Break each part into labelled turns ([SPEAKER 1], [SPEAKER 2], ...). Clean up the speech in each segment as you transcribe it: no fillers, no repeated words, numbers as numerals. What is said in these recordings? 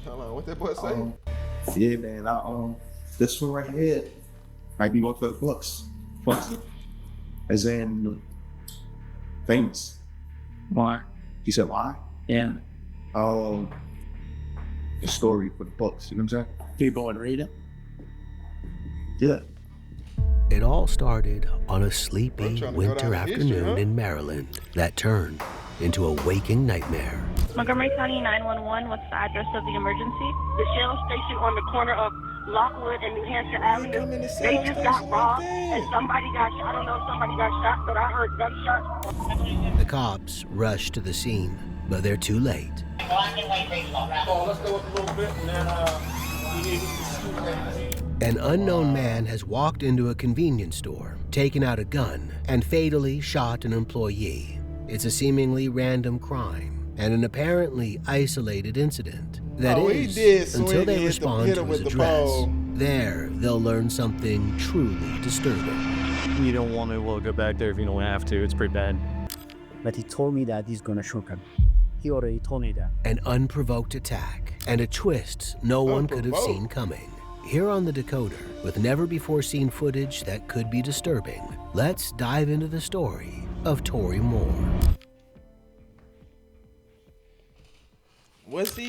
[SPEAKER 1] Hold on, what that boy say?
[SPEAKER 2] Yeah, man. This one right here might be one for the books. Books. As in famous.
[SPEAKER 3] Why?
[SPEAKER 2] You said why?
[SPEAKER 3] Yeah.
[SPEAKER 2] The story for the books. You know what I'm saying?
[SPEAKER 3] People would read it.
[SPEAKER 2] Yeah.
[SPEAKER 4] It all started on a sleepy winter afternoon
[SPEAKER 1] history,
[SPEAKER 4] in Maryland that turned into a waking nightmare.
[SPEAKER 5] Montgomery County 911, what's the address of the emergency? The Shell station on the corner of Lockwood and New Hampshire Avenue. They just got robbed and somebody got shot. I don't know if somebody got shot, but I heard gunshots.
[SPEAKER 4] The cops rushed to the scene, but they're too late.
[SPEAKER 1] Let's go up a little bit and then
[SPEAKER 4] An unknown man has walked into a convenience store, taken out a gun, and fatally shot an employee. It's a seemingly random crime and an apparently isolated incident. That is, until they respond to his address. There, they'll learn something truly disturbing.
[SPEAKER 6] You don't want to go back there if you don't have to. It's pretty bad.
[SPEAKER 7] But he told me that he's gonna shoot him. He already told me that.
[SPEAKER 4] An unprovoked attack and a twist no one could have seen coming. Here on the Decoder, with never-before-seen footage that could be disturbing, let's dive into the story of Tory Moore.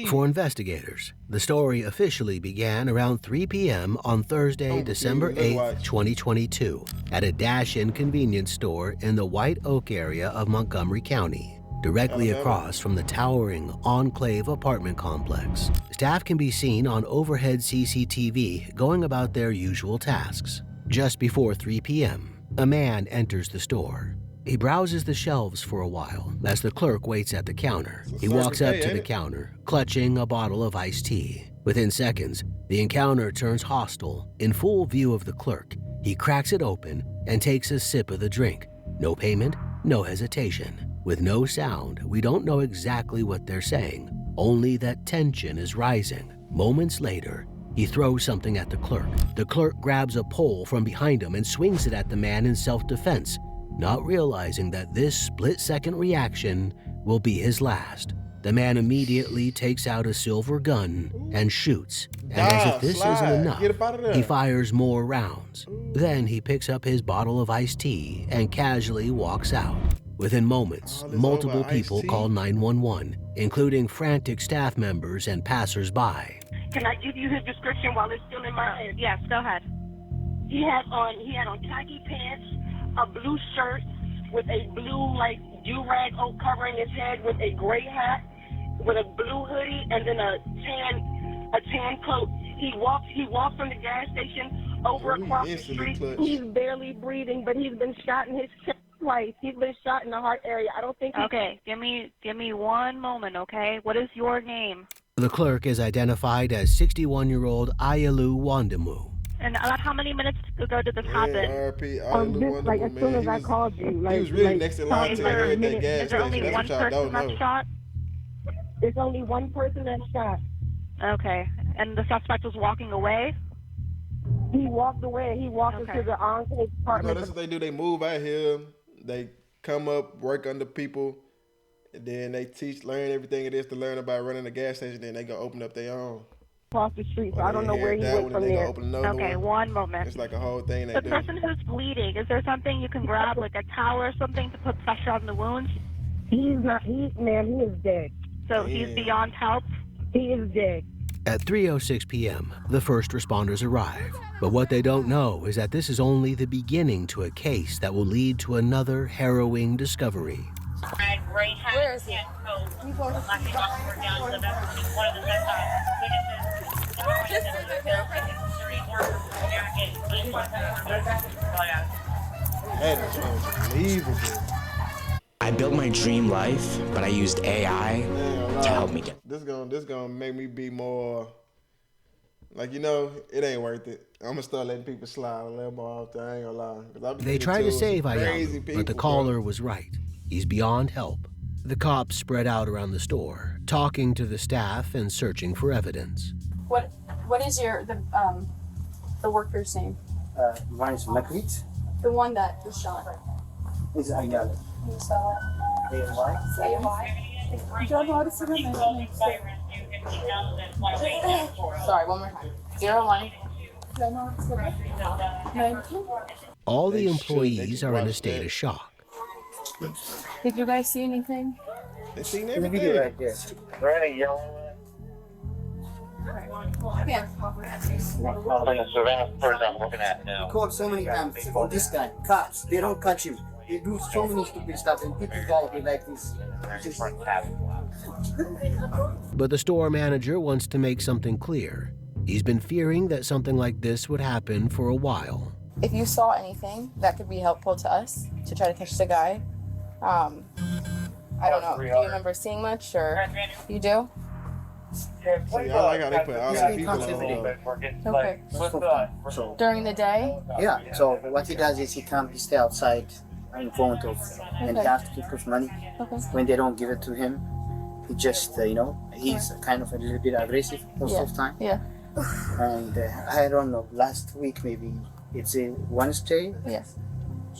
[SPEAKER 4] For investigators, the story officially began around 3 p.m. on Thursday, December 8th, 2022, at a dash-in convenience store in the White Oak area of Montgomery County, directly across from the towering Enclave apartment complex. Staff can be seen on overhead CCTV going about their usual tasks. Just before 3 p.m., a man enters the store. He browses the shelves for a while as the clerk waits at the counter. He walks up to the counter, clutching a bottle of iced tea. Within seconds, the encounter turns hostile. In full view of the clerk, he cracks it open and takes a sip of the drink. No payment, no hesitation. With no sound, we don't know exactly what they're saying, only that tension is rising. Moments later, he throws something at the clerk. The clerk grabs a pole from behind him and swings it at the man in self-defense, not realizing that this split-second reaction will be his last. The man immediately takes out a silver gun and shoots. And as if this isn't enough, he fires more rounds. Then he picks up his bottle of iced tea and casually walks out. Within moments, multiple people call 911, including frantic staff members and passers-by.
[SPEAKER 5] Can I give you his description while it's still in my head? Yes, go ahead. He had on khaki pants, a blue shirt with a blue do-rag covering his head, with a gray hat, with a blue hoodie, and then a tan coat. He walked from the gas station over across the street. He's barely breathing, but he's been shot in his chest twice. He's been shot in the heart area. I don't think. Okay, give me one moment, okay? What is your name?
[SPEAKER 4] The clerk is identified as 61-year-old Ayalu Wandamu.
[SPEAKER 5] And about how many minutes ago did this happen?
[SPEAKER 1] As
[SPEAKER 5] soon as I called you.
[SPEAKER 1] He was really next in line to her at that gas
[SPEAKER 5] Is there only
[SPEAKER 1] station.
[SPEAKER 5] one person that's shot?
[SPEAKER 8] There's only one person that's shot.
[SPEAKER 5] Okay. And the suspect was walking away?
[SPEAKER 8] He walked away. He walked into the Enclave apartment.
[SPEAKER 1] That's what they do. They move out here. They come up, work under people, and then they learn everything it is to learn about running a gas station. Then they go open up their own.
[SPEAKER 8] Across the street, so I don't know where he went from there.
[SPEAKER 5] Okay, one moment.
[SPEAKER 1] It's like a whole thing they
[SPEAKER 5] the
[SPEAKER 1] do.
[SPEAKER 5] The person who's bleeding, is there something you can grab, like a towel or something, to put pressure on the wounds?
[SPEAKER 8] He is dead.
[SPEAKER 5] So he's beyond help?
[SPEAKER 8] He is dead.
[SPEAKER 4] At 3:06 p.m., the first responders arrive. But what they don't know is that this is only the beginning to a case that will lead to another harrowing discovery.
[SPEAKER 9] Where is he?
[SPEAKER 1] That is unbelievable.
[SPEAKER 10] I built my dream life, but I used AI to help me get.
[SPEAKER 1] This gonna make me be more like, it ain't worth it. I'm gonna start letting people slide a little more off there. I ain't gonna lie.
[SPEAKER 4] They tried to save Ayalu, but the caller was right. He's beyond help. The cops spread out around the store, talking to the staff and searching for evidence.
[SPEAKER 9] What is the worker's name?
[SPEAKER 7] Mine is Makrit.
[SPEAKER 9] The one that was shot.
[SPEAKER 7] Is Ayalu.
[SPEAKER 9] Can you spell it?
[SPEAKER 7] A-Y?
[SPEAKER 9] A-Y? Sorry, one more time. 01.
[SPEAKER 4] All the employees are in a state of shock.
[SPEAKER 9] Did you guys see anything?
[SPEAKER 1] They seen everything.
[SPEAKER 2] Right there.
[SPEAKER 11] Right, yellow.
[SPEAKER 9] Yeah.
[SPEAKER 11] Surveillance person I'm looking at now.
[SPEAKER 7] Called so many times for this guy. Cops, they don't catch him. They do so many stupid stuff and people die they like this.
[SPEAKER 4] But the store manager wants to make something clear. He's been fearing that something like this would happen for a while.
[SPEAKER 9] If you saw anything that could be helpful to us to try to catch the guy, I don't know. Do you remember seeing much, or you do?
[SPEAKER 1] See, I like how they put all the people on.
[SPEAKER 9] Okay.
[SPEAKER 7] So,
[SPEAKER 9] During the day?
[SPEAKER 7] yeah, so what he does is he stay outside in front of, and he asks people's money.
[SPEAKER 9] Okay.
[SPEAKER 7] When they don't give it to him, he just, he's kind of a little bit aggressive most of the time.
[SPEAKER 9] Yeah.
[SPEAKER 7] And I don't know, last week maybe, it's a Wednesday,
[SPEAKER 9] Yes.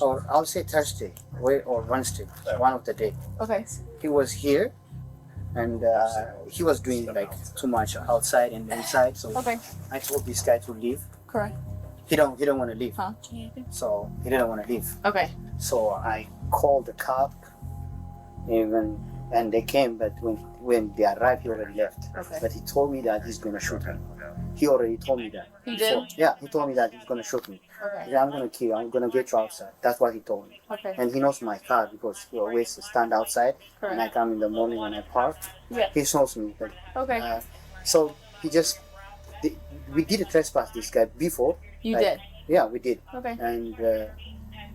[SPEAKER 7] or I'll say Thursday, or Wednesday, one of the day.
[SPEAKER 9] Okay.
[SPEAKER 7] He was here, and he was doing like too much outside and inside. So
[SPEAKER 9] Okay.
[SPEAKER 7] I told this guy to leave.
[SPEAKER 9] Correct.
[SPEAKER 7] He don't want to leave.
[SPEAKER 9] Huh?
[SPEAKER 7] So he didn't want to leave.
[SPEAKER 9] Okay.
[SPEAKER 7] So I called the cop, and they came. But when they arrived, he already left.
[SPEAKER 9] Okay.
[SPEAKER 7] But he told me that he's gonna shoot me. He already told me that.
[SPEAKER 9] He did?
[SPEAKER 7] So, yeah, he told me that he's gonna shoot me.
[SPEAKER 9] Okay.
[SPEAKER 7] He said, I'm gonna kill you. I'm gonna get you outside. That's what he told me.
[SPEAKER 9] Okay.
[SPEAKER 7] And he knows my car because he always stand outside.
[SPEAKER 9] Correct.
[SPEAKER 7] When I come in the morning when I park,
[SPEAKER 9] Yeah.
[SPEAKER 7] he knows me. But,
[SPEAKER 9] Okay.
[SPEAKER 7] so he just, we did a trespass this guy before.
[SPEAKER 9] You
[SPEAKER 7] Like,
[SPEAKER 9] did?
[SPEAKER 7] Yeah, we did.
[SPEAKER 9] Okay.
[SPEAKER 7] And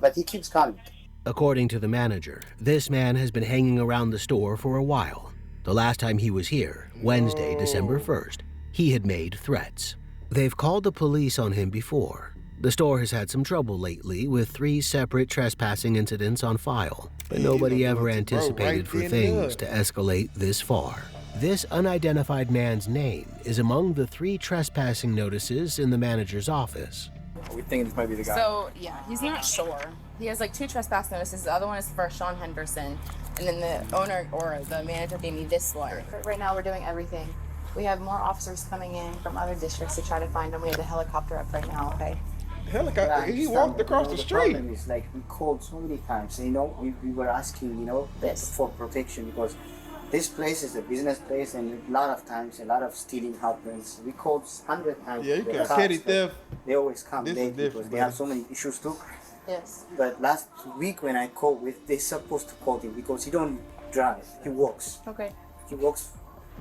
[SPEAKER 7] but he keeps coming.
[SPEAKER 4] According to the manager, this man has been hanging around the store for a while. The last time he was here, Wednesday, December 1st, he had made threats. They've called the police on him before. The store has had some trouble lately with 3 separate trespassing incidents on file, but nobody ever anticipated for things to escalate this far. This unidentified man's name is among the 3 trespassing notices in the manager's office.
[SPEAKER 12] We think this might be the guy.
[SPEAKER 9] So, yeah, he's not sure. He has like 2 trespass notices. The other one is for Sean Henderson. And then the owner or the manager gave me this one. Right now, we're doing everything. We have more officers coming in from other districts to try to find him. We have the helicopter up right now, okay?
[SPEAKER 1] Helicopter? He walked across the street.
[SPEAKER 7] The problem is, like, we called so many times. We were asking, for protection because this place is a business place, and a lot of times, a lot of stealing happens. We called 100 times.
[SPEAKER 1] Yeah, you got petty theft.
[SPEAKER 7] They always come
[SPEAKER 1] This
[SPEAKER 7] late
[SPEAKER 1] is different,
[SPEAKER 7] because they have so many issues too.
[SPEAKER 9] Yes.
[SPEAKER 7] But last week when I called they're supposed to call him because he don't drive. He walks.
[SPEAKER 9] Okay.
[SPEAKER 7] He walks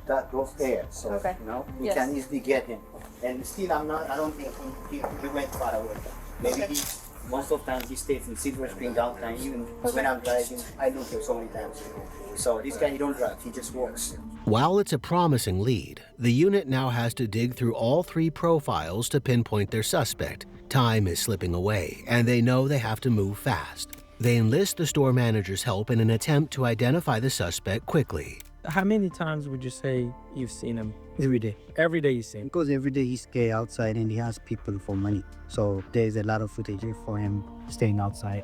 [SPEAKER 7] those there. So,
[SPEAKER 9] Okay.
[SPEAKER 7] we
[SPEAKER 9] Yes.
[SPEAKER 7] can easily get him. And still, I don't think he went far away. Maybe
[SPEAKER 9] Okay.
[SPEAKER 7] most of the time he stays in Silver Spring downtown. Even when I'm driving, I look him so many times. So this guy, he don't drive, he just walks.
[SPEAKER 4] While it's a promising lead, the unit now has to dig through all 3 profiles to pinpoint their suspect. Time is slipping away, and they know they have to move fast. They enlist the store manager's help in an attempt to identify the suspect quickly.
[SPEAKER 3] How many times would you say you've seen him?
[SPEAKER 7] Every day.
[SPEAKER 3] Every day you see him?
[SPEAKER 7] Because every day he stays outside and he asks people for money. So there's a lot of footage for him staying outside.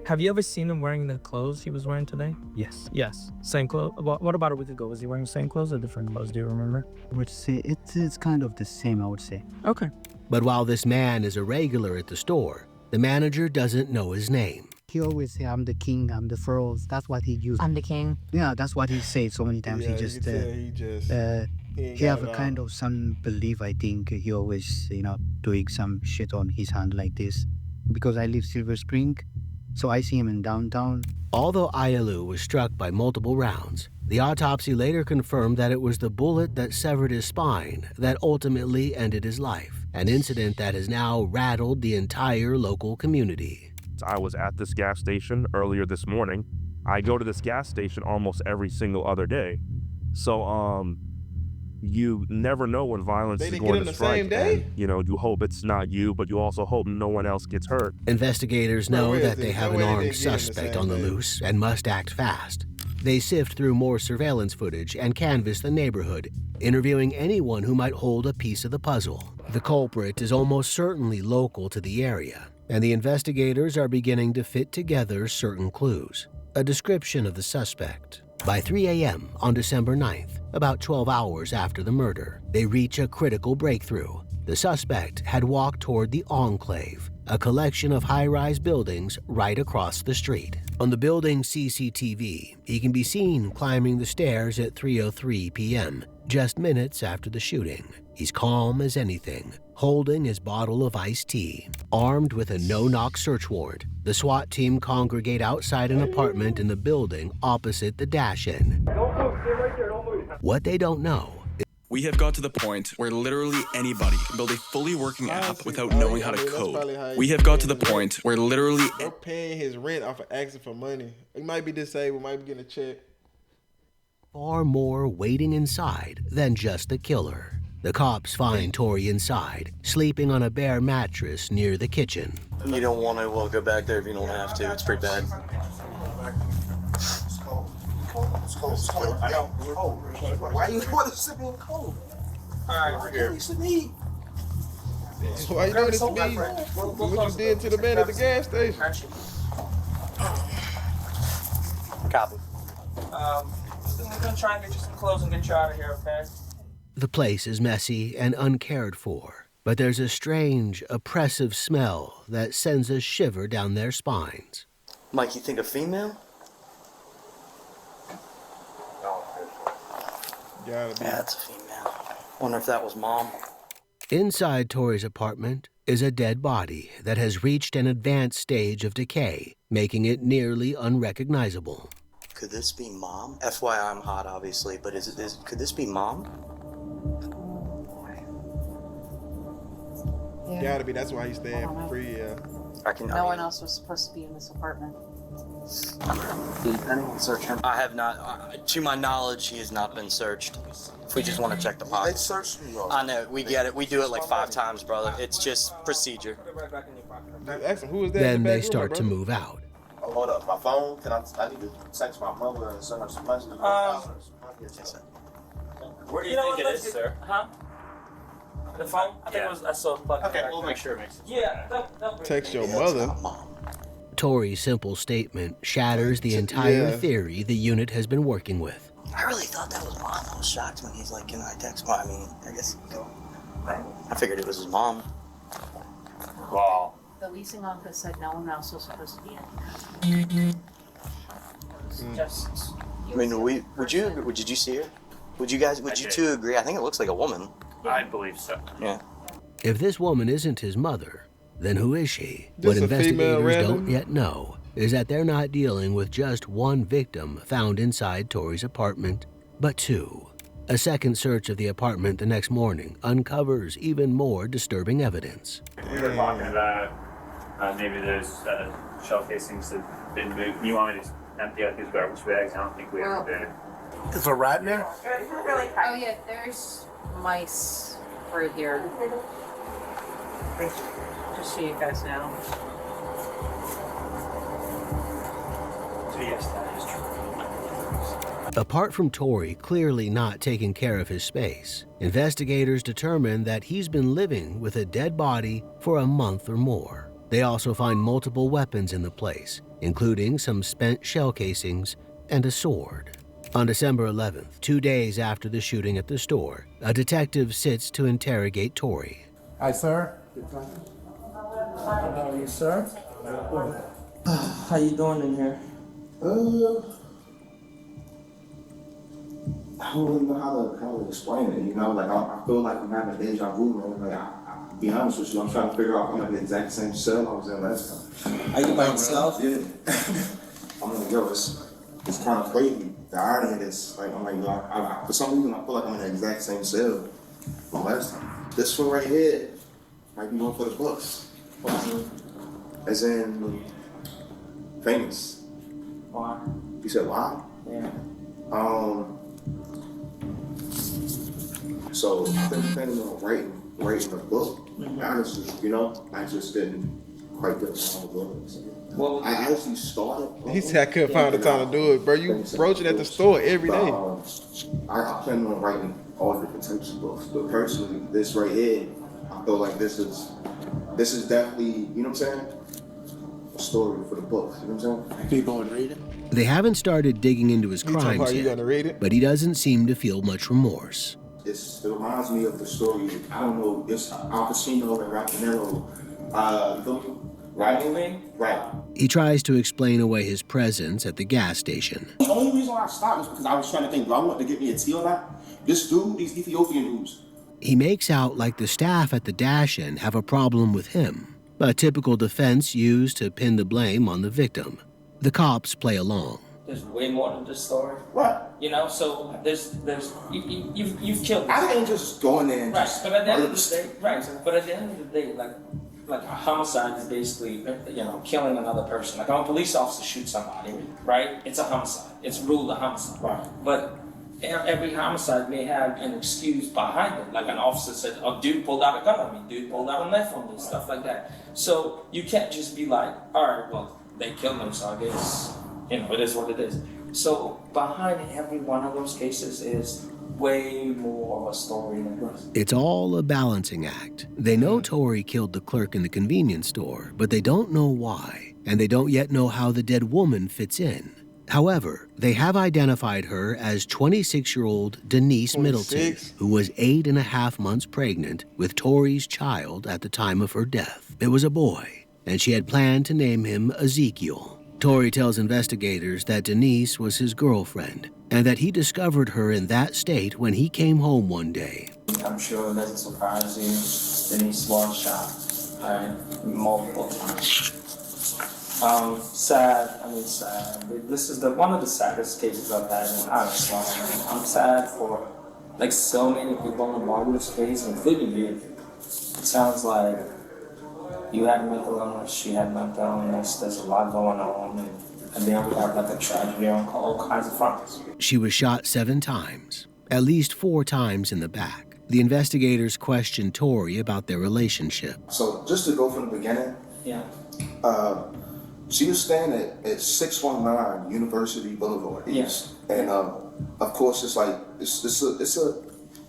[SPEAKER 3] Have you ever seen him wearing the clothes he was wearing today?
[SPEAKER 7] Yes.
[SPEAKER 3] Yes. Same clothes? What about a week ago? Was he wearing the same clothes or different clothes? Do you remember?
[SPEAKER 7] I would say it's kind of the same, I would say.
[SPEAKER 3] Okay.
[SPEAKER 4] But while this man is a regular at the store, the manager doesn't know his name.
[SPEAKER 7] He always say, I'm the king, I'm the pharaohs. That's what he used.
[SPEAKER 9] I'm the king.
[SPEAKER 7] Yeah, that's what he said so many times.
[SPEAKER 1] Yeah,
[SPEAKER 7] He have a kind of some belief, I think. He always, doing some shit on his hand like this. Because I live Silver Spring, so I see him in downtown.
[SPEAKER 4] Although Ayalu was struck by multiple rounds, the autopsy later confirmed that it was the bullet that severed his spine that ultimately ended his life, an incident that has now rattled the entire local community.
[SPEAKER 13] I was at this gas station earlier this morning. I go to this gas station almost every single other day. So, you never know when violence is going to strike. And, you hope it's not you, but you also hope no one else gets hurt.
[SPEAKER 4] Investigators know that they have an armed suspect on the loose and must act fast. They sift through more surveillance footage and canvass the neighborhood, interviewing anyone who might hold a piece of the puzzle. The culprit is almost certainly local to the area, and the investigators are beginning to fit together certain clues. a description of the suspect. By 3 a.m. on December 9th, about 12 hours after the murder, they reach a critical breakthrough. The suspect had walked toward the Enclave, a collection of high-rise buildings right across the street. On the building's CCTV, he can be seen climbing the stairs at 3:03 p.m., just minutes after the shooting. He's calm as anything, holding his bottle of iced tea. Armed with a no-knock search warrant, the SWAT team congregate outside an apartment in the building opposite the dash-in. What they don't know.
[SPEAKER 12] We have got to the point where literally anybody can build a fully working app without knowing how to code. We have got to the point where literally...
[SPEAKER 1] They're paying his rent off of asking for money. He might be disabled, might be getting a check.
[SPEAKER 4] Far more waiting inside than just the killer. The cops find Tory inside, sleeping on a bare mattress near the kitchen.
[SPEAKER 14] You don't want to go back there if you don't have to. It's pretty bad.
[SPEAKER 2] Why you want to sit in cold? Alright, we're here.
[SPEAKER 1] Why you doing this to me? What you did to the man at the gas station?
[SPEAKER 14] Copy.
[SPEAKER 15] I'm gonna try and get you some clothes and get you out of here, okay?
[SPEAKER 4] The place is messy and uncared for, but there's a strange, oppressive smell that sends a shiver down their spines.
[SPEAKER 14] Mike, you think a female?
[SPEAKER 1] Yeah,
[SPEAKER 14] it's a female. Wonder if that was mom.
[SPEAKER 4] Inside Tory's apartment is a dead body that has reached an advanced stage of decay, making it nearly unrecognizable.
[SPEAKER 14] Could this be mom? FYI, I'm hot, obviously, but could this be mom?
[SPEAKER 9] Yeah.
[SPEAKER 1] Gotta be. That's why he's staying for free. Yeah.
[SPEAKER 9] No one else was supposed to be in this apartment.
[SPEAKER 14] Did anyone search him? I have not. To my knowledge, he has not been searched. If we just want to check the pockets.
[SPEAKER 2] They searched me.
[SPEAKER 14] I know. We get it. We do it like 5 times, brother. It's just procedure.
[SPEAKER 1] Ask him, who is that?
[SPEAKER 4] Then they start to move out.
[SPEAKER 2] Oh, hold up. My phone? I need to text my mother and send her some money.
[SPEAKER 15] Where do you think it is, sir? Huh? The phone? I think it was. I saw.
[SPEAKER 14] Okay, we'll make sure it makes sense.
[SPEAKER 15] Yeah.
[SPEAKER 1] Text your mother.
[SPEAKER 4] Tory's simple statement shatters the entire theory the unit has been working with.
[SPEAKER 14] I really thought that was mom. I was shocked when he's like, "Can I text mom?" I mean, I guess. I figured it was his mom.
[SPEAKER 15] Wow.
[SPEAKER 9] The leasing office said no one else was supposed to be in here.
[SPEAKER 15] Just.
[SPEAKER 14] I mean, would you see her? Would you two agree? I think it looks like a woman.
[SPEAKER 15] I believe so.
[SPEAKER 14] Yeah.
[SPEAKER 4] If this woman isn't his mother, then who is she?
[SPEAKER 1] Just
[SPEAKER 4] what
[SPEAKER 1] a female
[SPEAKER 4] investigators don't
[SPEAKER 1] random?
[SPEAKER 4] yet know is that they're not dealing with just one victim found inside Tory's apartment, but 2. A second search of the apartment the next morning uncovers even more disturbing evidence.
[SPEAKER 15] We were talking about maybe there's shell casings that have been moved. You want me to empty out these garbage bags? I don't think we ever did.
[SPEAKER 2] Is a rat in there?
[SPEAKER 9] Oh yeah, there's mice through here. Just so you guys know.
[SPEAKER 15] So yes, that is true.
[SPEAKER 4] Apart from Tory clearly not taking care of his space, investigators determine that he's been living with a dead body for a month or more. They also find multiple weapons in the place, including some spent shell casings and a sword. On December 11th, 2 days after the shooting at the store, a detective sits to interrogate Tory.
[SPEAKER 16] Hi, sir. How are you, sir?
[SPEAKER 15] How you doing in here?
[SPEAKER 2] I don't really know how to explain it, you know? Like, I feel like I'm having deja vu, man. Like, I'll be honest with you, I'm trying to figure out if I'm in the exact same cell I was in last time.
[SPEAKER 15] Are you by yourself?
[SPEAKER 2] Yeah. I'm like, yo, it's kind of crazy. The irony of this, like, I'm like, yo, I for some reason, I feel like I'm in the exact same cell from last time. This one right here might be going for the books. As in, famous.
[SPEAKER 15] Why?
[SPEAKER 2] You said why?
[SPEAKER 15] Yeah.
[SPEAKER 2] So I've been planning on writing a book. Honestly, you know, I just didn't quite get around to it. I actually started.
[SPEAKER 1] He said I couldn't find the time to do it, bro. You broach it at the store every day.
[SPEAKER 2] I plan on writing all different types of books, but personally, this right here, I feel like this is definitely, you know what I'm saying, a story for the book. You know what I'm saying?
[SPEAKER 16] People would read it.
[SPEAKER 4] They haven't started digging into his crimes yet, but he doesn't seem to feel much remorse.
[SPEAKER 2] It reminds me of the story, I don't know, it's Al Pacino and Raffinello, right?
[SPEAKER 4] He tries to explain away his presence at the gas station.
[SPEAKER 2] The only reason why I stopped was because I was trying to think, do I want to get me a tea or not? This dude, these Ethiopian dudes.
[SPEAKER 4] He makes out like the staff at the dash-in have a problem with him, a typical defense used to pin the blame on the victim. The cops play along.
[SPEAKER 16] There's way more to this story.
[SPEAKER 2] Right.
[SPEAKER 16] You know, so you've killed.
[SPEAKER 2] I didn't just go in there and
[SPEAKER 16] right. But at the end of the day, right. But at the end of the day, like a homicide is basically, you know, killing another person. Like when a police officer shoots somebody, right? It's a homicide. It's ruled a homicide.
[SPEAKER 2] Right.
[SPEAKER 16] But every homicide may have an excuse behind it. Like an officer said, "Oh, dude pulled out a gun on me. Dude pulled out a knife on me." Stuff like that. So you can't just be like, "All right, well, they killed him, so I guess." You know, it is what it is. So behind every one of those cases is way more of a story than this.
[SPEAKER 4] It's all a balancing act. They know Tori killed the clerk in the convenience store, but they don't know why, and they don't yet know how the dead woman fits in. However, they have identified her as 26-year-old Denise Middleton, who was 8.5 months pregnant with Tori's child at the time of her death. It was a boy, and she had planned to name him Ezekiel. Tori tells investigators that Denise was his girlfriend and that he discovered her in that state when he came home one day.
[SPEAKER 16] I'm sure it doesn't surprise you. Denise was shot multiple times. Sad. This is one of the saddest cases I've had in Honestly. I'm sad for like so many people involved with this case, including you. It sounds like you had mental illness, she had mental illness, there's a lot going on, and then we have like a tragedy on all kinds of fronts.
[SPEAKER 4] She was shot 7 times, at least 4 times in the back. The investigators questioned Tori about their relationship.
[SPEAKER 2] So just to go from the beginning, she was staying at 619 University Boulevard East. And of course it's like,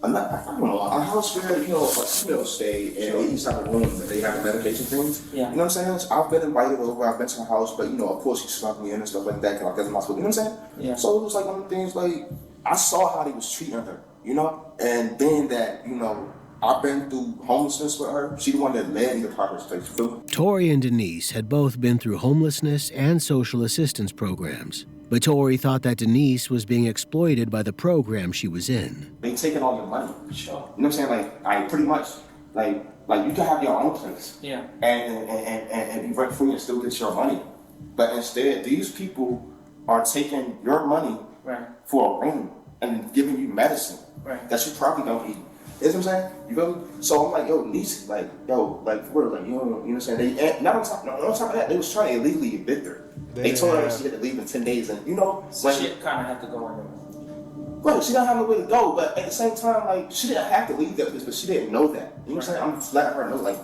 [SPEAKER 2] I don't know, a house where, you know, a female stay and they each have a room that they have the medication things.
[SPEAKER 16] Yeah.
[SPEAKER 2] You know what I'm saying? So I've been invited over, I've been to her house, but you know, of course she snuck me in and stuff like that, because I guess I'm not supposed, you know what I'm saying?
[SPEAKER 16] Yeah.
[SPEAKER 2] So it was like one of the things, like, I saw how they was treating her, you know? And being that, you know, I've been through homelessness with her, she the one that led me to proper place.
[SPEAKER 4] Tori and Denise had both been through homelessness and social assistance programs. But Tori thought that Denise was being exploited by the program she was in.
[SPEAKER 2] They taking all your money. Sure. You know what I'm saying? Like pretty much, like you can have your own place.
[SPEAKER 16] Yeah.
[SPEAKER 2] And be rent free and still get your money. But instead, these people are taking your money for a room and giving you medicine that you probably don't eat. You know what I'm saying? You feel me? So I'm like, yo, Denise, like, for real, like, you know what I'm saying? Not on top of that, they was trying to illegally evict her. They told her she had to leave in 10 days, and you know,
[SPEAKER 16] so she kind of had to go in.
[SPEAKER 2] Right, she didn't have nowhere to go, but at the same time, like, she didn't have to leave that place, but she didn't know that. You know what I'm saying? I'm just letting her know, like,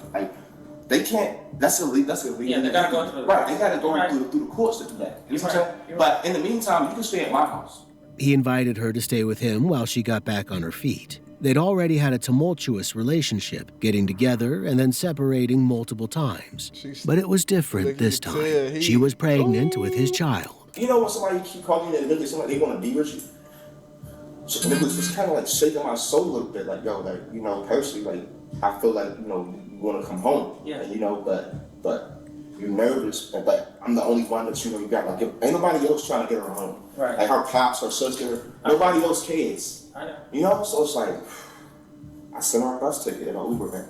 [SPEAKER 2] they can't. That's illegal. That's illegal.
[SPEAKER 16] Yeah, they gotta go through
[SPEAKER 2] They gotta go through the courts to do that. You know what I'm saying? But in the meantime, you can stay at my house.
[SPEAKER 4] He invited her to stay with him while she got back on her feet. They'd already had a tumultuous relationship, getting together and then separating multiple times. But it was different this time. She was pregnant with his child.
[SPEAKER 2] You know when somebody keep calling you and look at somebody, they want to be with you? So it was just kind of like shaking my soul a little bit, like, yo, like, you know, personally, like, I feel like, you know, you want to come home.
[SPEAKER 16] Yeah.
[SPEAKER 2] And, you know, but you're nervous, but I'm the only one that, you know, you got, like, ain't nobody else trying to get her home.
[SPEAKER 16] Right.
[SPEAKER 2] Like her pops, her sister, nobody else cares.
[SPEAKER 16] I know.
[SPEAKER 2] You know, so it's like, I sent her a bus ticket and an Uber back.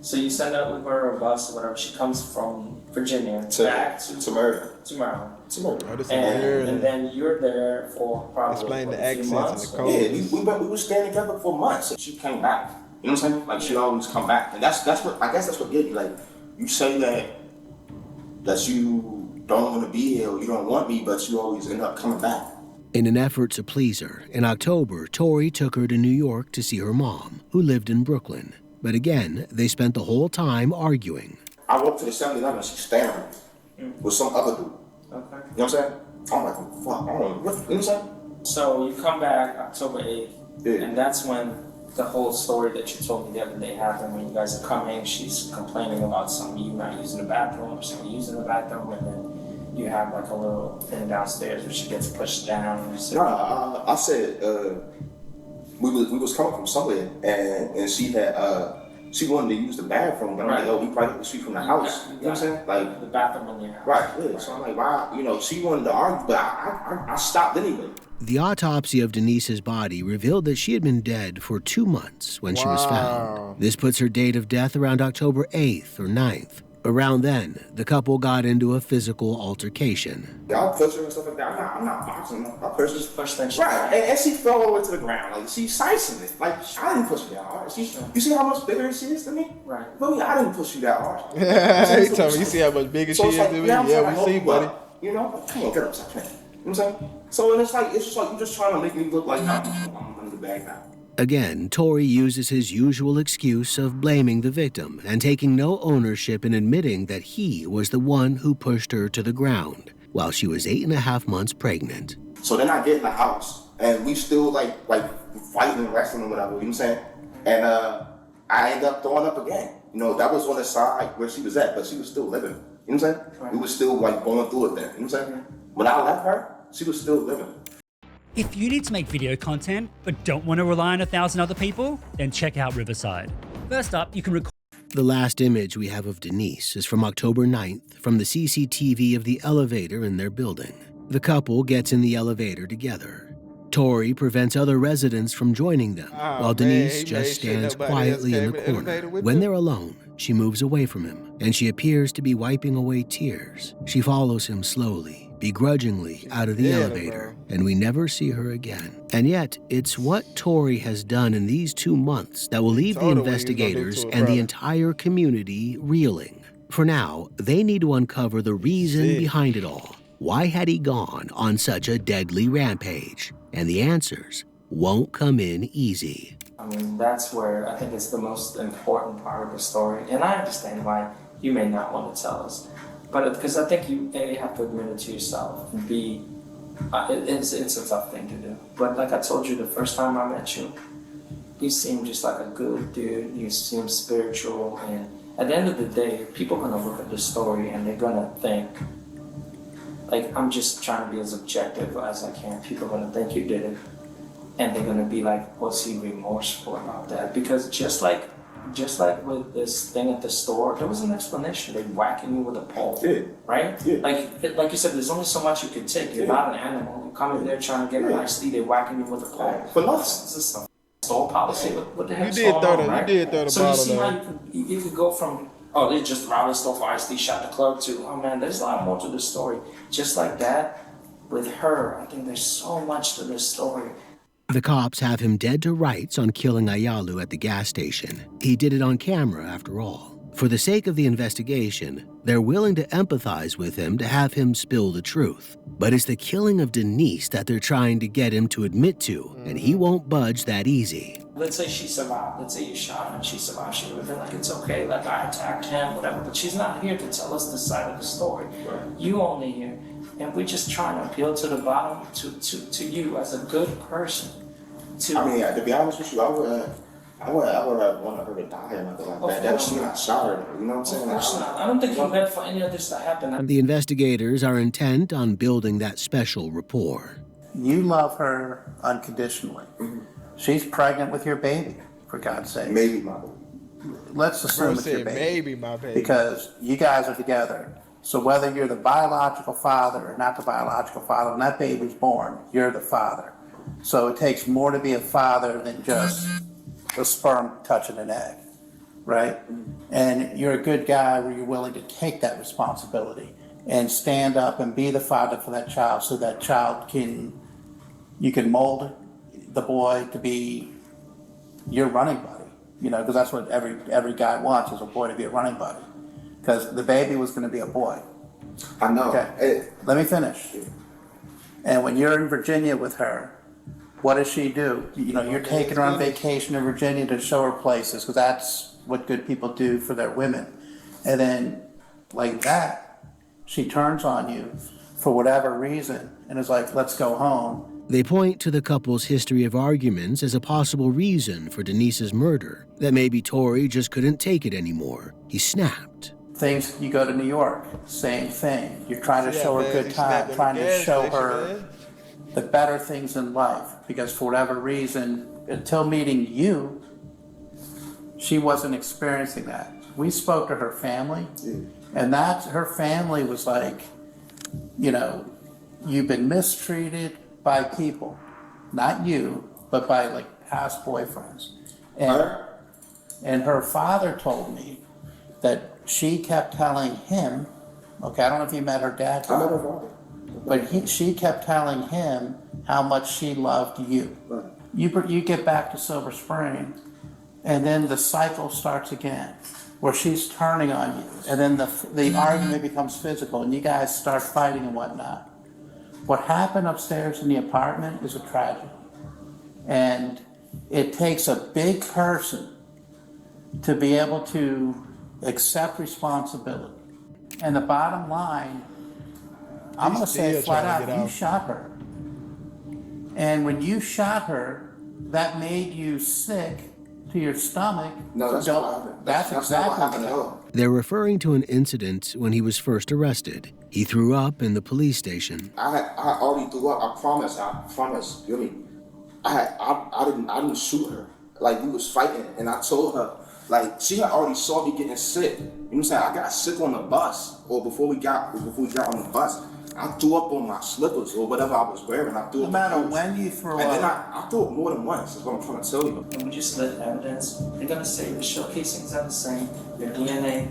[SPEAKER 16] So you send her Uber or a bus or whatever. She comes from Virginia back to
[SPEAKER 2] Maryland.
[SPEAKER 16] To Maryland.
[SPEAKER 2] And
[SPEAKER 16] then you're there for probably
[SPEAKER 1] explain the
[SPEAKER 16] a few
[SPEAKER 1] accents
[SPEAKER 16] months.
[SPEAKER 1] and the codes.
[SPEAKER 2] Yeah, we were staying together for months. And she came back. You know what I'm saying? Like, she'd always come back. And that's what, I guess that's what get you. Like, you say that you don't want to be here or you don't want me, but you always end up coming back.
[SPEAKER 4] In an effort to please her, in October, Tori took her to New York to see her mom, who lived in Brooklyn. But again, they spent the whole time arguing.
[SPEAKER 2] I walked to the 7-Eleven and she's staring with some other dude.
[SPEAKER 16] Okay.
[SPEAKER 2] You know what I'm saying? I'm like, oh, fuck, I don't know. You know what I'm saying?
[SPEAKER 16] So you come back October 8th, and that's when the whole story that you told me the other day happened. When you guys are coming, she's complaining about something, you not using the bathroom, or somebody using the bathroom, and then you have like a little thing downstairs where she gets pushed down.
[SPEAKER 2] No, I said we was coming from somewhere, and she had she wanted to use the bathroom, but I'm like, oh, we probably the street from the house. You know what I'm saying? Like
[SPEAKER 16] the bathroom in your house.
[SPEAKER 2] Right. Yeah. So I'm like, why? You know, she wanted to argue, but I stopped anyway.
[SPEAKER 4] The autopsy of Denise's body revealed that she had been dead for 2 months when she was found. This puts her date of death around October 8th or 9th. Around then, the couple got into a physical altercation.
[SPEAKER 2] Y'all push her and stuff like that. I'm not boxing her. I push her. Right. And she fell all the way to the ground. Like, she's slicing it. Like, I didn't push her that hard. You see how much bigger she is than me?
[SPEAKER 16] Right.
[SPEAKER 2] Really, I didn't push you that hard.
[SPEAKER 1] He told me, you see how much bigger she is than me? Yeah, we see, buddy.
[SPEAKER 2] You know? Come on, get up, stop playing. You know what I'm saying? So it's just like you're just trying to make me look like I'm under the bag now.
[SPEAKER 4] Again, Tory uses his usual excuse of blaming the victim and taking no ownership in admitting that he was the one who pushed her to the ground while she was 8.5 months pregnant.
[SPEAKER 2] So then I get in the house and we still like fighting and wrestling or whatever, you know what I'm saying? And I end up throwing up again. You know, that was on the side where she was at, but she was still living. You know what I'm saying? Right. We were still like going through it then. You know what I'm saying? When I left her, she was still living.
[SPEAKER 17] If you need to make video content but don't want to rely on 1,000 other people, then check out Riverside. First up, you can record.
[SPEAKER 4] The last image we have of Denise is from October 9th from the CCTV of the elevator in their building. The couple gets in the elevator together. Tory prevents other residents from joining them, while Denise just stands quietly in the corner. When they're alone, she moves away from him, and she appears to be wiping away tears. She follows him slowly, begrudgingly out of the elevator, and we never see her again. And yet, it's what Tory has done in these 2 months that will leave the investigators and the entire community reeling. For now, they need to uncover the reason behind it all. Why had he gone on such a deadly rampage? And the answers won't come in easy.
[SPEAKER 16] I mean, that's where I think it's the most important part of the story. And I understand why you may not want to tell us. But because I think you A, have to admit it to yourself, and B, it's a tough thing to do. But like I told you the first time I met you, you seem just like a good dude, you seem spiritual, and at the end of the day, people are gonna look at the story and they're gonna think, like, I'm just trying to be as objective as I can. People are gonna think you did it, and they're gonna be like, was he remorseful about that? Because just like with this thing at the store, there was an explanation. They're whacking you with a pole, right? Yeah. Like you said, there's only so much you can take. You're not an animal. You come in there trying to get a nice tea, they're whacking you with a pole.
[SPEAKER 2] For nothing.
[SPEAKER 16] This is some store policy. What the heck's
[SPEAKER 1] You did
[SPEAKER 16] going on, right?
[SPEAKER 1] You did throw the
[SPEAKER 16] so
[SPEAKER 1] bottle
[SPEAKER 16] you see
[SPEAKER 1] though.
[SPEAKER 16] how you could go from, oh, they just robbed the store for iced tea, shot the club too. Oh man, there's a lot more to the story. Just like that, with her, I think there's so much to this story.
[SPEAKER 4] The cops have him dead to rights on killing Ayalu at the gas station. He did it on camera, after all. For the sake of the investigation, they're willing to empathize with him to have him spill the truth. But it's the killing of Denise that they're trying to get him to admit to, and he won't budge that easy.
[SPEAKER 16] Let's say she survived. Let's say you shot her and she survived. She would have been like, it's okay, like I attacked him, whatever. But she's not here to tell us this side of the story. Right. You only here. And we're just trying to appeal to the bottom, to you as a good person.
[SPEAKER 2] I mean, to be honest with you, I would have wanted her to die or nothing like that. That's not shot her, you know what I'm saying?
[SPEAKER 16] Of course not. I don't think you meant for any of this to happen.
[SPEAKER 4] The investigators are intent on building that special rapport.
[SPEAKER 18] You love her unconditionally. She's pregnant with your baby, for God's sake.
[SPEAKER 2] Maybe my baby.
[SPEAKER 18] Let's assume it's your baby.
[SPEAKER 1] Maybe my baby.
[SPEAKER 18] Because you guys are together. So whether you're the biological father or not the biological father, when that baby's born, you're the father. So it takes more to be a father than just a sperm touching an egg, right? And you're a good guy where you're willing to take that responsibility and stand up and be the father for that child, so that child you can mold the boy to be your running buddy, you know, because that's what every guy wants, is a boy to be a running buddy. Because the baby was going to be a boy.
[SPEAKER 2] I know.
[SPEAKER 18] Okay, let me finish. And when you're in Virginia with her, what does she do? You know, you're taking her on vacation in Virginia to show her places, because that's what good people do for their women. And then, like that, she turns on you for whatever reason and is like, let's go home.
[SPEAKER 4] They point to the couple's history of arguments as a possible reason for Denise's murder, that maybe Tory just couldn't take it anymore. He snapped.
[SPEAKER 18] Things, you go to New York, same thing. You're trying to show her a good time, trying to show her the better things in life, because for whatever reason, until meeting you, she wasn't experiencing that. We spoke to her family, and her family was like, you know, you've been mistreated by people, not you, but by like past boyfriends. And her father told me that she kept telling him, okay, I don't know if you met her dad,
[SPEAKER 2] I met her father.
[SPEAKER 18] but she kept telling him how much she loved you.
[SPEAKER 2] Right.
[SPEAKER 18] You get back to Silver Spring, and then the cycle starts again, where she's turning on you, and then the argument becomes physical, and you guys start fighting and whatnot. What happened upstairs in the apartment is a tragedy, and it takes a big person to be able to accept responsibility. And the bottom line, I'm going to say flat out, you shot her. And when you shot her, that made you sick to your stomach.
[SPEAKER 2] No, that's not what happened.
[SPEAKER 18] That's exactly what happened at all.
[SPEAKER 4] They're referring to an incident when he was first arrested. He threw up in the police station.
[SPEAKER 2] I already threw up. I promise. You know what I mean? I didn't shoot her. Like, we was fighting, and I told her, like, she had already saw me getting sick. You know what I'm saying? I got sick on the bus, or before we got on the bus. I threw up on my slippers or whatever I was wearing. I threw up.
[SPEAKER 18] No matter when you throw up.
[SPEAKER 2] And then I threw up more than once, is what I'm trying to tell you.
[SPEAKER 16] And we just let evidence. They're gonna say the showcasings are the same. Your DNA.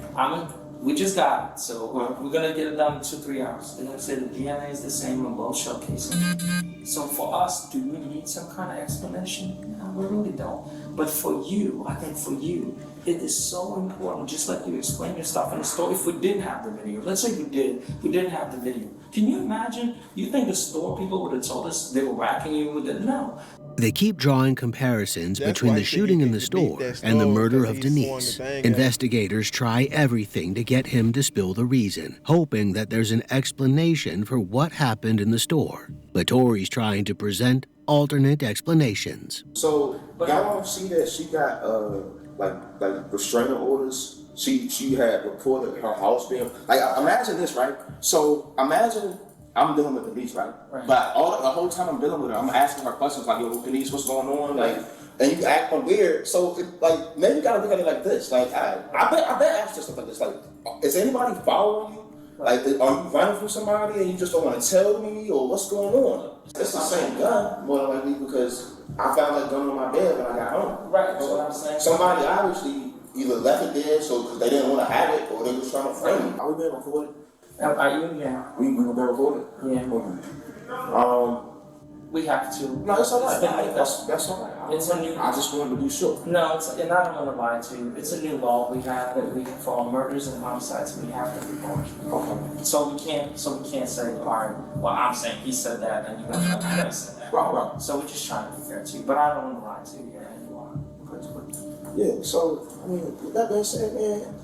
[SPEAKER 16] We just got it, so we're gonna get it done in 2-3 hours. They're gonna say the DNA is the same in both showcasing. So for us, do we need some kind of explanation? No, we really don't. But for you, I think for you, it is so important, just like you explain your stuff in the store. If we didn't have the video, let's say we didn't have the video. Can you imagine? You think the store people would have told us they were whacking you with it? No.
[SPEAKER 4] They keep drawing comparisons between the shooting in the store and the murder of Denise. Investigators try everything to get him to spill the reason, hoping that there's an explanation for what happened in the store. But Tori's trying to present alternate explanations.
[SPEAKER 2] So y'all don't see that she got like restraining orders. She had reported her house being like. Imagine this, right? So imagine I'm dealing with Denise, right? But the whole time I'm dealing with her, I'm asking her questions like, "Yo, Denise, what's going on?" Like, and you acting weird. So like, maybe you gotta look at it like this. Like, I bet ask her stuff like this. Like, is anybody following you? Like, are you running from somebody and you just don't want to tell me, or what's going on? It's the same gun, more than likely, because I found that gun on my bed when I got home.
[SPEAKER 16] Right, that's what I'm saying.
[SPEAKER 2] Somebody obviously either left it there because they didn't want to have it, or they was trying to frame it. Are we being recorded?
[SPEAKER 16] Are you? Yeah.
[SPEAKER 2] We gonna be recorded?
[SPEAKER 16] Yeah. We have to.
[SPEAKER 2] No, it's all right. That's all right.
[SPEAKER 16] It's a new.
[SPEAKER 2] I just wanted to be sure.
[SPEAKER 16] No, and I don't want to lie to you. It's a new law we have that we, for murders and homicides, we have to report. Okay. So we can't say, all right, well, I'm saying he said that, and you guys said that. Right. So we're just trying to be fair to you, but I don't want to lie to you. Yeah, you are.
[SPEAKER 2] Yeah. So I mean, with that being said, man.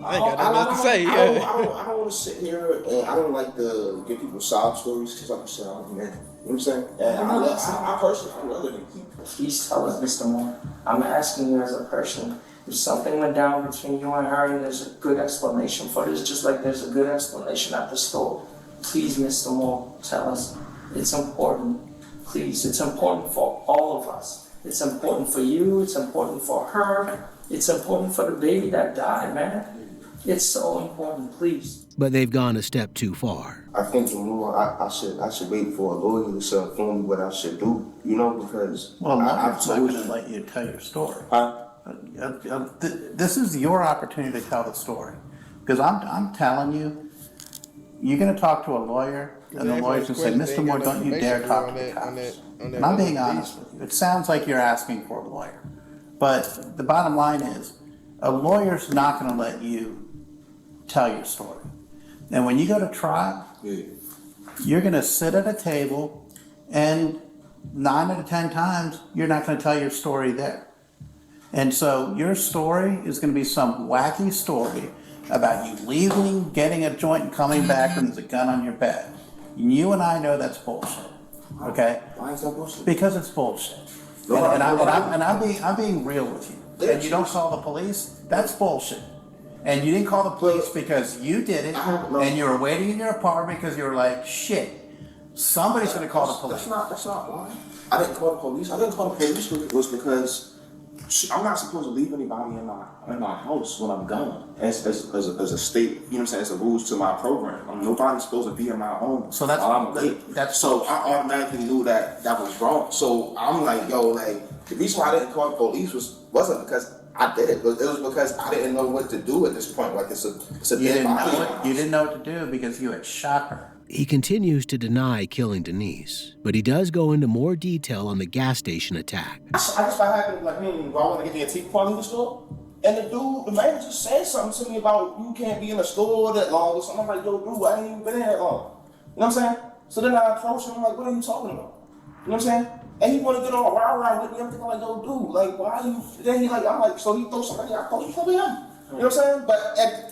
[SPEAKER 1] I ain't got nothing else to say.
[SPEAKER 2] I don't want to sit here and I don't like to give people sob stories because like I said, I'm a man. You know what I'm saying? And I personally, I love it.
[SPEAKER 16] Please tell us, Mr. Moore. I'm asking you as a person, if something went down between you and her and there's a good explanation for this, just like there's a good explanation at the store, please, Mr. Moore, tell us. It's important. Please, it's important for all of us. It's important for you. It's important for her. It's important for the baby that died, man. It's so important, please.
[SPEAKER 4] But they've gone a step too far.
[SPEAKER 2] I think I should wait for a lawyer to inform me what I should do, you know, because
[SPEAKER 18] I'm not going to let you tell your story. This is your opportunity to tell the story, because I'm telling you, you're going to talk to a lawyer, and the lawyer's going to say, "Mr. Moore, don't you dare talk to the cops." And I'm being honest with you. It sounds like you're asking for a lawyer, but the bottom line is, a lawyer's not going to let you tell your story. And when you go to trial, you're going to sit at a table, and 9 out of 10 times, you're not going to tell your story there. And so your story is going to be some wacky story about you leaving, getting a joint, and coming back when there's a gun on your bed. You and I know that's bullshit. Okay?
[SPEAKER 2] Why is that bullshit?
[SPEAKER 18] Because it's bullshit. And I'm being real with you. And you don't call the police, that's bullshit. And you didn't call the police because you did it, and you were waiting in your apartment because you were like, shit, somebody's going to call the police.
[SPEAKER 2] That's not why. I didn't call the police. I didn't call the police was because I'm not supposed to leave anybody in my house when I'm gone. As a state, you know what I'm saying, as a rules to my program. Nobody's supposed to be in my home
[SPEAKER 18] so that's,
[SPEAKER 2] while I'm late. So I automatically knew that was wrong. So I'm like, yo, like, the reason why I didn't call the police wasn't because I did it. It was because I didn't know what to do at this point. Like, it's a dead body.
[SPEAKER 18] You didn't know what to do because you had shot her.
[SPEAKER 4] He continues to deny killing Denise, but he does go into more detail on the gas station attack.
[SPEAKER 2] I just happened like, do I want to get the antique part in the store? And the manager said something to me about you can't be in the store that long or something. I'm like, yo, dude, I ain't even been in that long. You know what I'm saying? So then I approached him, I'm like, what are you talking about? You know what I'm saying? And he want to get all rah-rah with me. I'm thinking like, yo, dude, like, why are you? Then I'm like, so he throws somebody, I thought you probably him. You know what I'm saying? But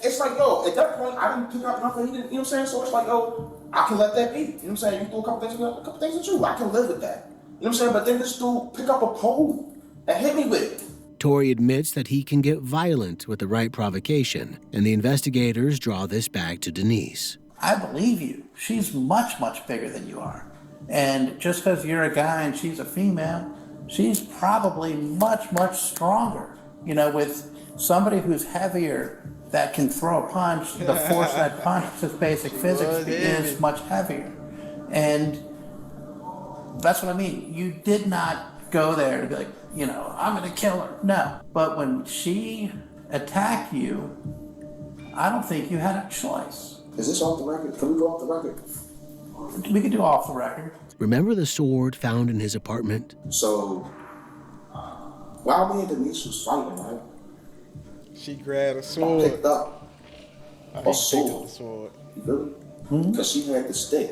[SPEAKER 2] it's like, yo, at that point, I didn't pick up nothing. He didn't, you know what I'm saying? So it's like, yo, I can let that be. You know what I'm saying? You do a couple things with you. I can live with that. You know what I'm saying? But then this dude pick up a pole and hit me with it.
[SPEAKER 4] Torrey admits that he can get violent with the right provocation, and the investigators draw this back to Denise.
[SPEAKER 18] I believe you. She's much, much bigger than you are. And just because you're a guy and she's a female, she's probably much, much stronger. You know, with somebody who's heavier that can throw a punch, the force that punch, just basic physics, is much heavier. And that's what I mean. You did not go there to be like, you know, I'm going to kill her. No. But when she attacked you, I don't think you had a choice.
[SPEAKER 2] Is this off the record? Can we go off the record?
[SPEAKER 18] We can do off the record.
[SPEAKER 4] Remember the sword found in his apartment?
[SPEAKER 2] So, while me and Denise was fighting, right?
[SPEAKER 1] She grabbed a sword.
[SPEAKER 2] I picked up a sword. You feel me? Because she had the stick.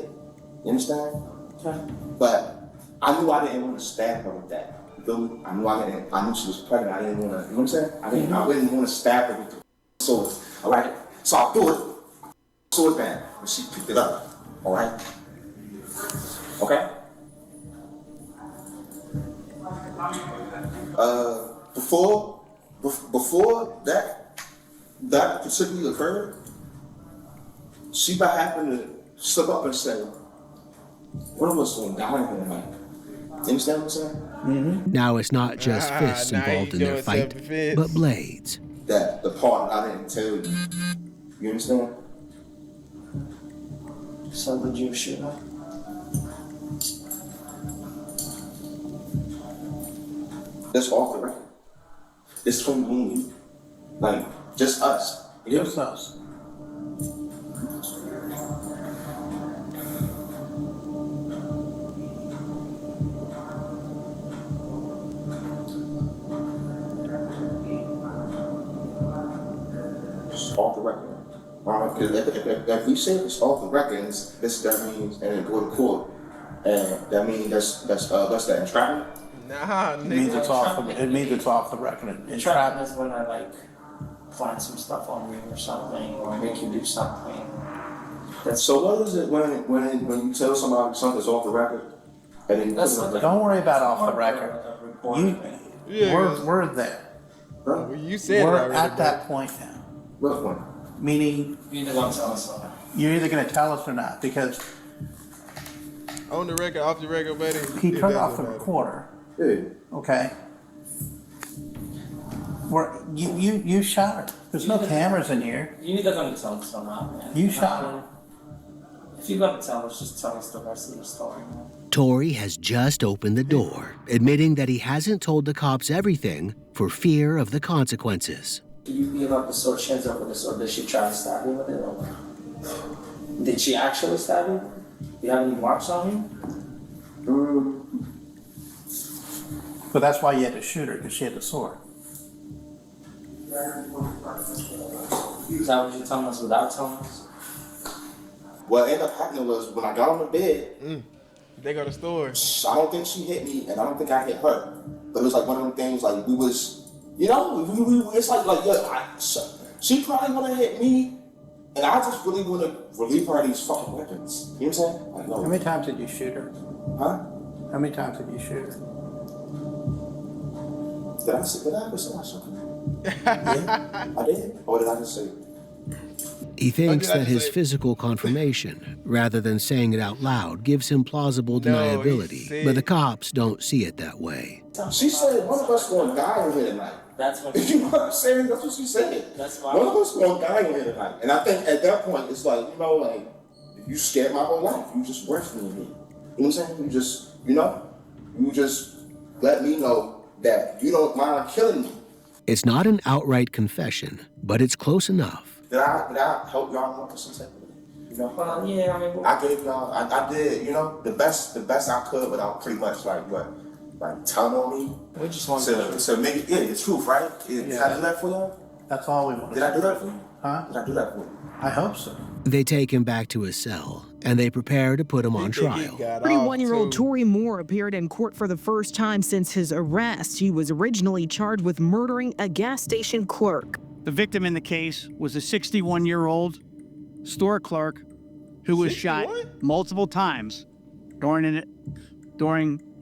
[SPEAKER 2] You understand? Okay. But I knew I didn't want to stab her with that. You feel me? I knew she was pregnant. I didn't want to, you know what I'm saying? I didn't want to stab her with the sword. All right? So I threw it. Sword down. And she picked it up. All right? Okay? Before that particularly occurred, she by happened to slip up and say, what was going down here tonight? You understand what I'm saying?
[SPEAKER 4] Mm-hmm. Now it's not just fists involved in their fight, but blades.
[SPEAKER 2] That the part I didn't tell you. You understand?
[SPEAKER 16] So did you shoot her?
[SPEAKER 2] That's off the record. It's from me and you. Like, just us.
[SPEAKER 18] Just us.
[SPEAKER 2] It's off the record. If we say it's off the record, that means, and then go to court, and that means that's the entrapment.
[SPEAKER 1] Nah,
[SPEAKER 18] it means it's off the record.
[SPEAKER 16] Entrapment is when I like plan some stuff on you or something, or make you do something.
[SPEAKER 2] So what is it when you tell somebody something's off the record? And then
[SPEAKER 18] don't worry about off the record. We're there.
[SPEAKER 1] Well, you said
[SPEAKER 18] we're at that point now.
[SPEAKER 2] What point?
[SPEAKER 18] Meaning
[SPEAKER 16] you're either going to tell us or not.
[SPEAKER 18] You're either going to tell us or not, because
[SPEAKER 1] on the record, off the record, buddy.
[SPEAKER 18] He turned off the recorder. Okay. You shot her. There's no cameras in here.
[SPEAKER 16] You're either going to tell us or not, man.
[SPEAKER 18] You shot her.
[SPEAKER 16] If you're going to tell us, just tell us the rest of the story, man.
[SPEAKER 4] Torrey has just opened the door, admitting that he hasn't told the cops everything for fear of the consequences.
[SPEAKER 16] Do you give up the sword, she ends up with the sword? Did she try to stab you with it or what? Did she actually stab you? Do you have any marks on you?
[SPEAKER 18] But that's why you had to shoot her, because she had the sword.
[SPEAKER 16] Is that what you're telling us without telling us?
[SPEAKER 2] What ended up happening was when I got on the bed,
[SPEAKER 1] they got a story.
[SPEAKER 2] I don't think she hit me, and I don't think I hit her. But it was like one of them things, like we was, you know, it's like she probably would have hit me, and I just really want to relieve her of these fucking weapons. You know what I'm saying? Like, no.
[SPEAKER 18] How many times did you shoot her?
[SPEAKER 2] Huh?
[SPEAKER 18] How many times did you shoot her?
[SPEAKER 2] Did I ever say I shot her? Yeah, I did. Or did I just say?
[SPEAKER 4] He thinks that his physical confirmation, rather than saying it out loud, gives him plausible deniability, but the cops don't see it that way.
[SPEAKER 2] She said one of us gonna die in here tonight.
[SPEAKER 16] That's what
[SPEAKER 2] you know what I'm saying? That's what she said.
[SPEAKER 16] That's
[SPEAKER 2] one of us gonna die in here tonight. And I think at that point, it's like, you know, like, you scared my whole life. You just rescued me. You know what I'm saying? You just, you just let me know that you don't mind killing me.
[SPEAKER 4] It's not an outright confession, but it's close enough.
[SPEAKER 2] Did I help y'all 100%? You know?
[SPEAKER 16] Yeah, I mean,
[SPEAKER 2] I gave y'all, I did, the best I could, without pretty much like telling on me.
[SPEAKER 16] We just want to
[SPEAKER 2] make it, the truth, right? Did I do that for y'all?
[SPEAKER 18] That's all we want.
[SPEAKER 2] Did I do that for you?
[SPEAKER 18] Huh?
[SPEAKER 2] Did I do that for you?
[SPEAKER 18] I hope so.
[SPEAKER 4] They take him back to his cell, and they prepare to put him on trial.
[SPEAKER 19] 31-year-old Tory Moore appeared in court for the first time since his arrest. He was originally charged with murdering a gas station clerk.
[SPEAKER 20] The victim in the case was a 61-year-old store clerk who was 61? Shot multiple times during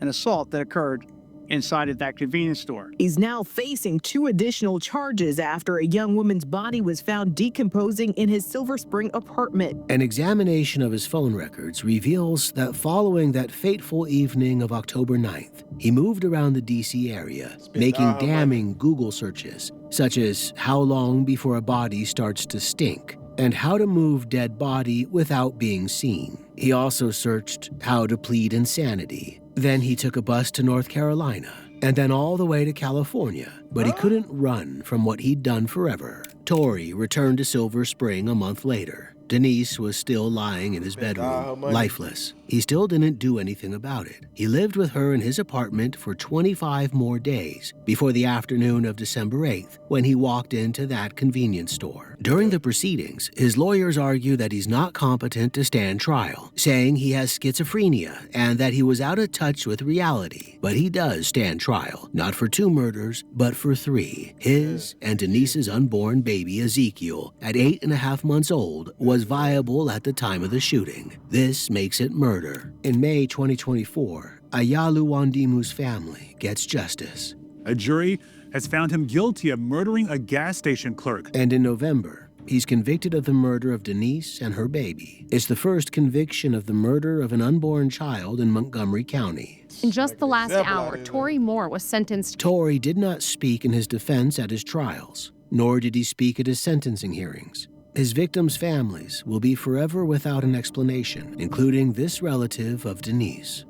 [SPEAKER 20] an assault that occurred inside of that convenience store.
[SPEAKER 19] He's now facing 2 additional charges after a young woman's body was found decomposing in his Silver Spring apartment.
[SPEAKER 4] An examination of his phone records reveals that following that fateful evening of October 9th, he moved around the D.C. area, making damning Google searches, such as how long before a body starts to stink and how to move dead body without being seen. He also searched how to plead insanity. Then he took a bus to North Carolina and then all the way to California, but he couldn't run from what he'd done forever. Tory returned to Silver Spring a month later. Denise was still lying in his bedroom, lifeless. He still didn't do anything about it. He lived with her in his apartment for 25 more days before the afternoon of December 8th, when he walked into that convenience store. During the proceedings, his lawyers argue that he's not competent to stand trial, saying he has schizophrenia and that he was out of touch with reality. But he does stand trial, not for 2 murders, but for 3. His and Denise's unborn baby, Ezekiel, at 8.5 months old, was viable at the time of the shooting. This makes it murder. In May 2024, Ayalu Wandimu's family gets justice.
[SPEAKER 20] A jury has found him guilty of murdering a gas station clerk.
[SPEAKER 4] And in November, he's convicted of the murder of Denise and her baby. It's the first conviction of the murder of an unborn child in Montgomery County.
[SPEAKER 21] In just the last hour, Tory Moore was sentenced.
[SPEAKER 4] Tory did not speak in his defense at his trials, nor did he speak at his sentencing hearings. His victims' families will be forever without an explanation, including this relative of Denise.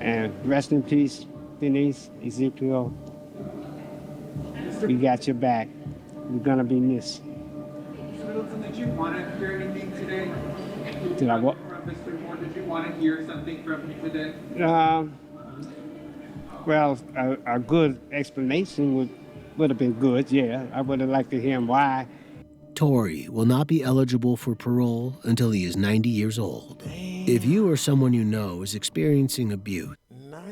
[SPEAKER 22] And rest in peace, Denise, Ezekiel. We got your back. We're gonna be missed.
[SPEAKER 23] Did you want to hear anything today?
[SPEAKER 22] Did I what?
[SPEAKER 23] From Mr. Moore, did you want to hear something from him today?
[SPEAKER 22] Well, a good explanation would have been good, yeah. I would have liked to hear him why.
[SPEAKER 4] Tory will not be eligible for parole until he is 90 years old. If you or someone you know is experiencing abuse,